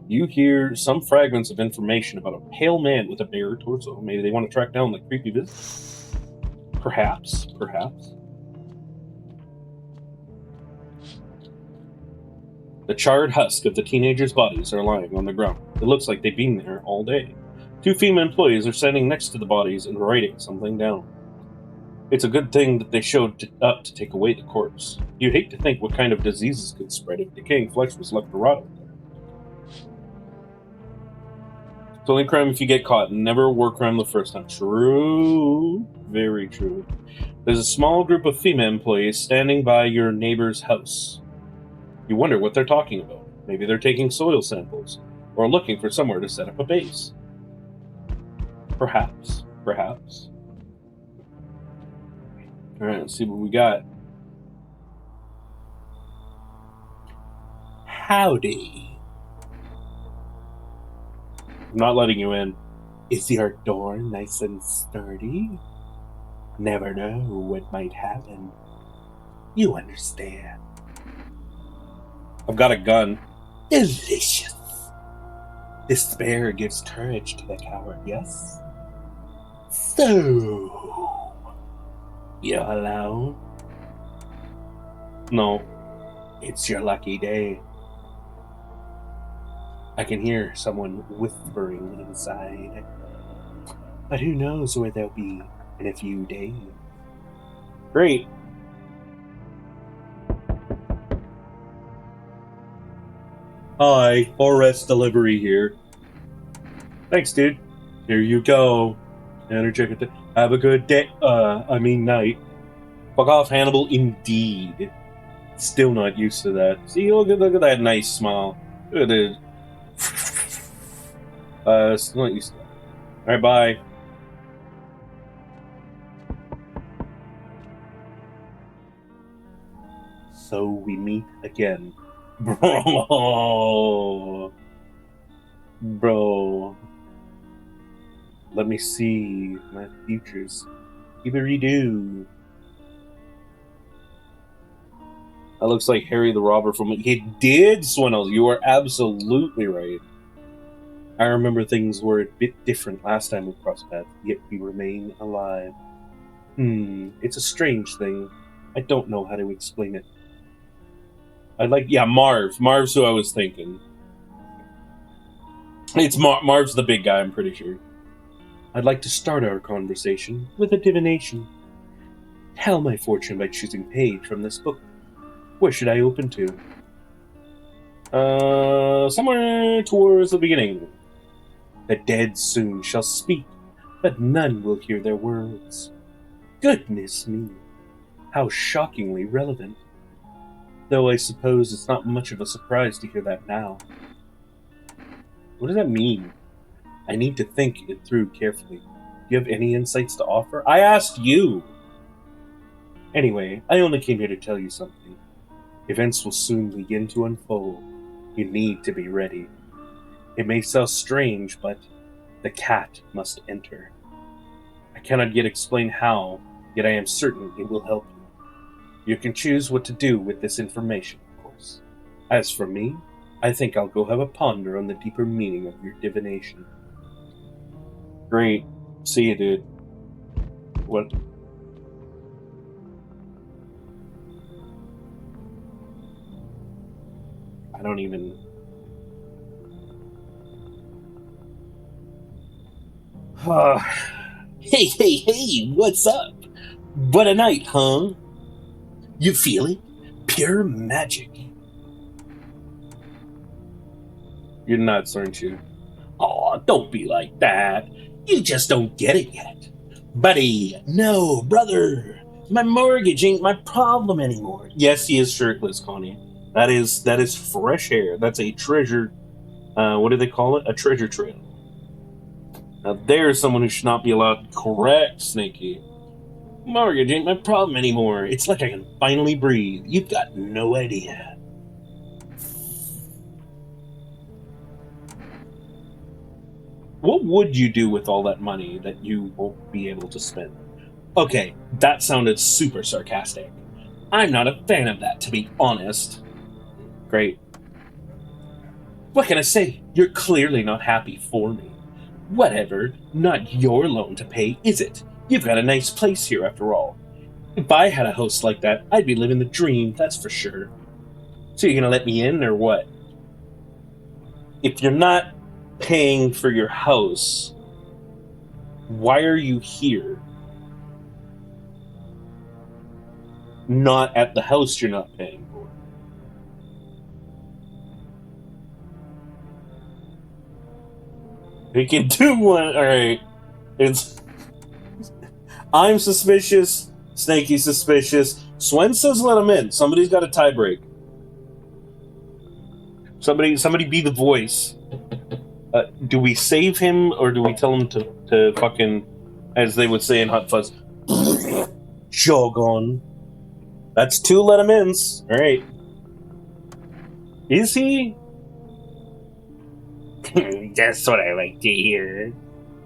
You hear some fragments of information about a pale man with a bare torso. Maybe they want to track down the creepy visitor. Perhaps. The charred husk of the teenagers' bodies are lying on the ground. It looks like they've been there all day. 2 female employees are standing next to the bodies and writing something down. It's a good thing that they showed up to take away the corpse. You'd hate to think what kind of diseases could spread if decaying flesh was left to rot out there. It's only a crime if you get caught, and never a war crime the first time. True. Very true. There's a small group of female employees standing by your neighbor's house. You wonder what they're talking about. Maybe they're taking soil samples, or looking for somewhere to set up a base. Perhaps. Alright, let's see what we got. Howdy. I'm not letting you in. Is your door nice and sturdy? Never know what might happen. You understand. I've got a gun. Delicious. Despair gives courage to the coward, yes? So, you're alone? No. It's your lucky day. I can hear someone whispering inside. But who knows where they'll be in a few days. Great. Hi, Forest Delivery here. Thanks, dude. Here you go. Have a good day. Night. Fuck off, Hannibal, indeed. Still not used to that. See, look at that nice smile. Look at it. Still not used to that. Alright, bye. So we meet again. Bro. Let me see my futures. Skibberee-doo. That looks like Harry the Robber from... He did, Swindles. You are absolutely right. I remember things were a bit different last time we crossed paths, yet we remain alive. It's a strange thing. I don't know how to explain it. Marv. Marv's who I was thinking. It's Marv's the big guy, I'm pretty sure. I'd like to start our conversation with a divination. Tell my fortune by choosing page from this book. Where should I open to? Somewhere towards the beginning. The dead soon shall speak, but none will hear their words. Goodness me, how shockingly relevant. Though I suppose it's not much of a surprise to hear that now. What does that mean? I need to think it through carefully. Do you have any insights to offer? I asked you! Anyway, I only came here to tell you something. Events will soon begin to unfold. You need to be ready. It may sound strange, but the cat must enter. I cannot yet explain how, yet I am certain it will help you. You can choose what to do with this information, of course. As for me, I think I'll go have a ponder on the deeper meaning of your divination. Great. See you, dude. What? I don't even... Hey, what's up? What a night, huh? You feel it? Pure magic. You're nuts, aren't you? Aw, don't be like that. You just don't get it yet. Buddy, no, brother. My mortgage ain't my problem anymore. Yes, he is shirtless, Connie. That is fresh air. That's a treasure... what do they call it? A treasure trail. Now there's someone who should not be allowed... Correct, Snaky. Mortgage ain't my problem anymore. It's like I can finally breathe. You've got no idea. What would you do with all that money that you won't be able to spend? Okay, that sounded super sarcastic. I'm not a fan of that, to be honest. Great. What can I say? You're clearly not happy for me. Whatever, not your loan to pay, is it? You've got a nice place here after all. If I had a house like that, I'd be living the dream, that's for sure. So you're gonna let me in, or what? If you're not paying for your house, Why are you here? Not at the house you're not paying for. We can do one. Alright. It's. I'm suspicious. Snaky's suspicious. Swen says let him in. Somebody's got a tie break. Somebody be the voice. Do we save him or do we tell him to fucking, as they would say in Hot Fuzz, jog on? That's 2 let him ins. Alright. Is he? That's what I like to hear.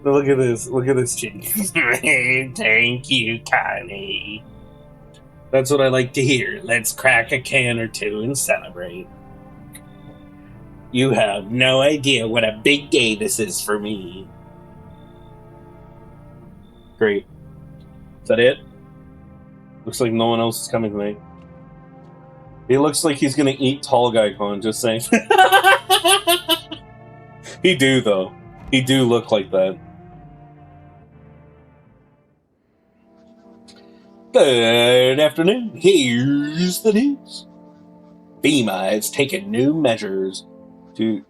Look at this. Look at this chick. Thank you, Connie. That's what I like to hear. Let's crack a can or 2 and celebrate. You have no idea what a big day this is for me. Great. Is that it? Looks like no one else is coming tonight. He looks like he's gonna eat Tall Guy Con, just saying. He do, though. He do look like that. Good afternoon. Here's the news. FEMA has taken new measures to...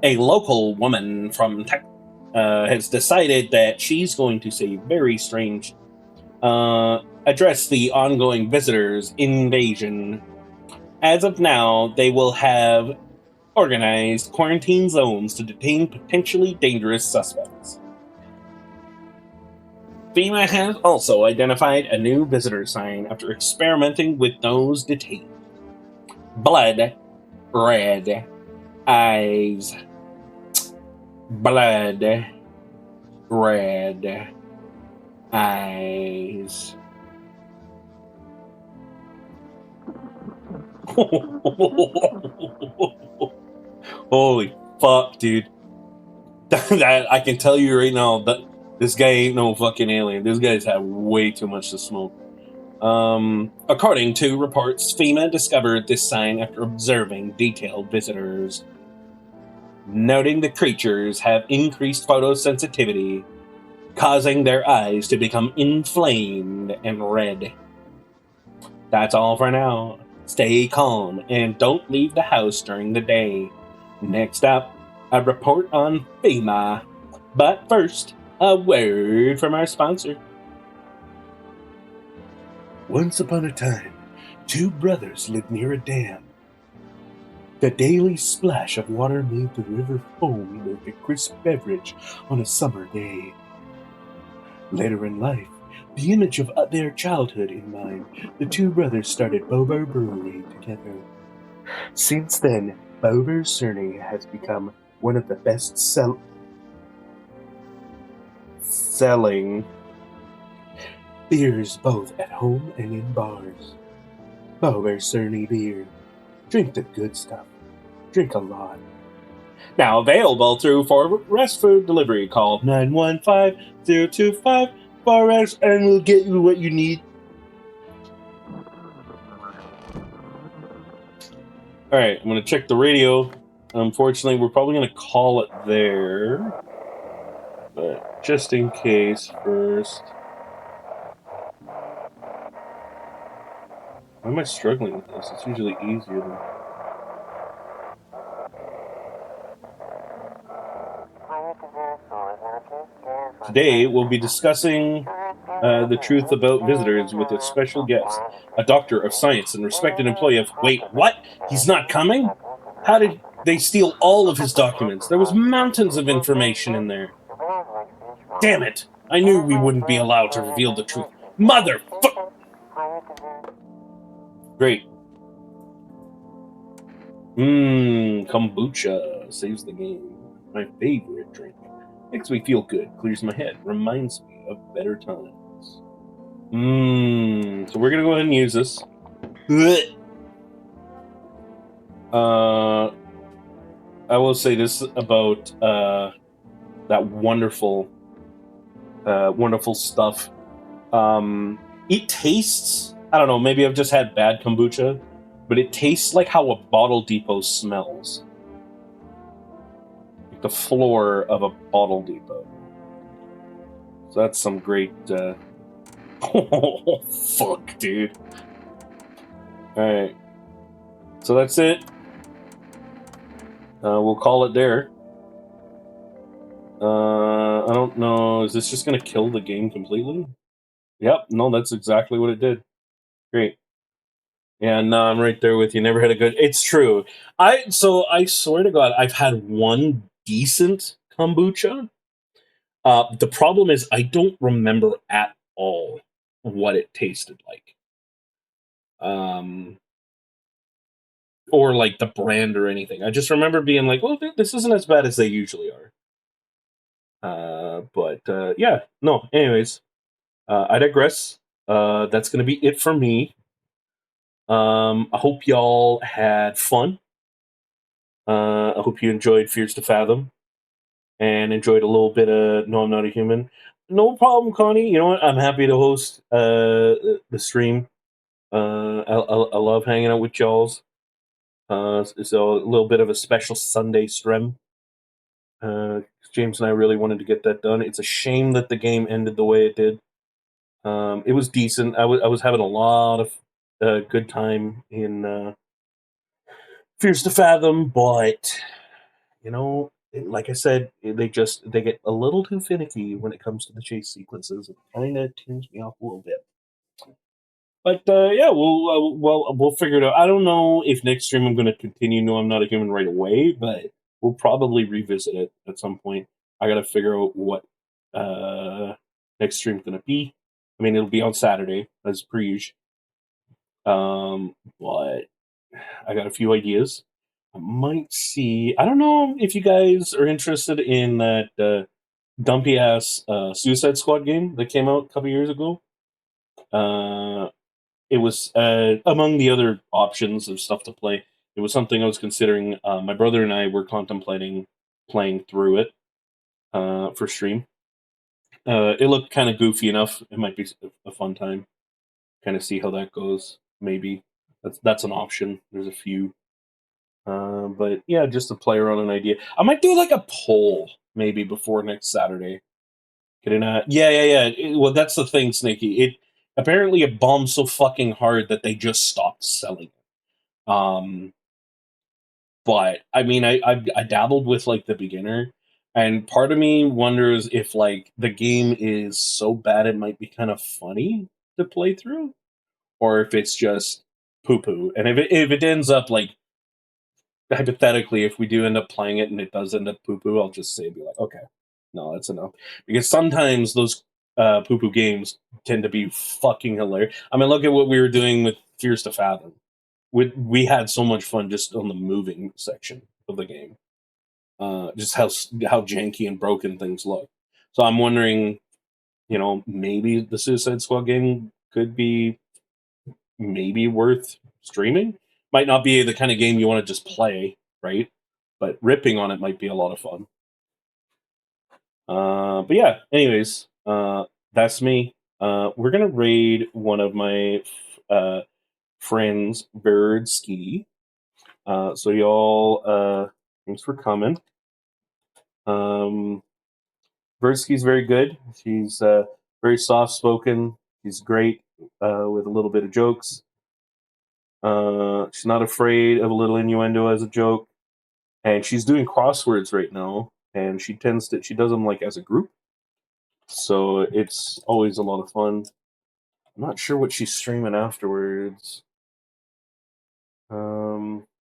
A local woman from Texas has decided that she's going to say very strange, address the ongoing visitors invasion. As of now, they will have organized quarantine zones to detain potentially dangerous suspects. FEMA has also identified a new visitor sign after experimenting with those detained. Blood red eyes. Blood red eyes. Holy fuck, dude. That I can tell you right now that this guy ain't no fucking alien. This guy's had way too much to smoke. According to reports, FEMA discovered this sign after observing detailed visitors, noting the creatures have increased photosensitivity, causing their eyes to become inflamed and red. That's all for now. Stay calm and don't leave the house during the day. Next up, a report on FEMA. But first, a word from our sponsor. Once upon a time, 2 brothers lived near a dam. The daily splash of water made the river foam like a crisp beverage on a summer day. Later in life, the image of their childhood in mind, the 2 brothers started Bober Brewery together. Since then, Bober Cerny has become one of the best selling beers both at home and in bars. Bober Cerny beer. Drink the good stuff. Drink a lot. Now available through Forest Food Delivery. Call 915-025-4S and we'll get you what you need. Alright, I'm going to check the radio. Unfortunately, we're probably going to call it there. But just in case first. Why am I struggling with this? It's usually easier than... Today, we'll be discussing the truth about visitors with a special guest, a doctor of science and respected employee of... Wait, what? He's not coming? How did they steal all of his documents? There was mountains of information in there. Damn it! I knew we wouldn't be allowed to reveal the truth. Motherfuck! Great. Kombucha saves the game. My favorite drink. Makes me feel good, clears my head, reminds me of better times. So we're gonna go ahead and use this. I will say this about that wonderful stuff. It tastes, I don't know, maybe I've just had bad kombucha, but it tastes like how a Bottle Depot smells. the floor of a bottle depot. So that's some great. Oh fuck, dude! All right, so that's it. We'll call it there. I don't know. Is this just gonna kill the game completely? Yep. No, that's exactly what it did. Great. Yeah, no, I'm right there with you. Never had a good. It's true. I swear to God, I've had one decent kombucha. The problem is I don't remember at all what it tasted like. Or like the brand or anything. I just remember being like, "Well, this isn't as bad as they usually are." But yeah, no. Anyways, I digress. That's gonna be it for me. I hope y'all had fun. I hope you enjoyed Fears to Fathom and enjoyed a little bit of No, I'm Not a Human. No problem, Connie. You know what? I'm happy to host the stream. I love hanging out with y'all's. So a little bit of a special Sunday stream. James and I really wanted to get that done. It's a shame that the game ended the way it did. It was decent. I was having a lot of good time in Fears to Fathom, but you know, like I said, they get a little too finicky when it comes to the chase sequences. It kind of turns me off a little bit. But yeah, we'll figure it out. I don't know if next stream I'm going to continue. No, I'm Not a Human right away, but we'll probably revisit it at some point. I got to figure out what next stream's going to be. I mean, it'll be on Saturday as per usual. But I got a few ideas. I might see. I don't know if you guys are interested in that dumpy ass Suicide Squad game that came out a couple years ago. It was among the other options of stuff to play. It was something I was considering. My brother and I were contemplating playing through it for stream. It looked kind of goofy enough. It might be a fun time. Kind of see how that goes. Maybe that's an option. There's a few. But yeah, just to play around an idea. I might do like a poll maybe before next Saturday. Getting yeah. Well, that's the thing, Snaky. It apparently it bombed so fucking hard that they just stopped selling it. But I mean, I dabbled with like the beginner, and part of me wonders if like the game is so bad it might be kind of funny to play through, or if it's just poo poo. And if it ends up like hypothetically, if we do end up playing it and it does end up poo poo, I'll just say, be like, okay, no, that's enough. Because sometimes those poo poo games tend to be fucking hilarious. I mean, look at what we were doing with Fears to Fathom. We had so much fun just on the moving section of the game. Just how janky and broken things look. So I'm wondering, you know, maybe the Suicide Squad game could be maybe worth streaming. Might not be the kind of game you want to just play, right? But ripping on it might be a lot of fun. But yeah, anyways, that's me. We're gonna raid one of my friends, Birdski. So y'all, thanks for coming. Birdski's very good. She's very soft spoken. She's great with a little bit of jokes. She's not afraid of a little innuendo as a joke, and she's doing crosswords right now. And she does them like as a group, so it's always a lot of fun. I'm not sure what she's streaming afterwards.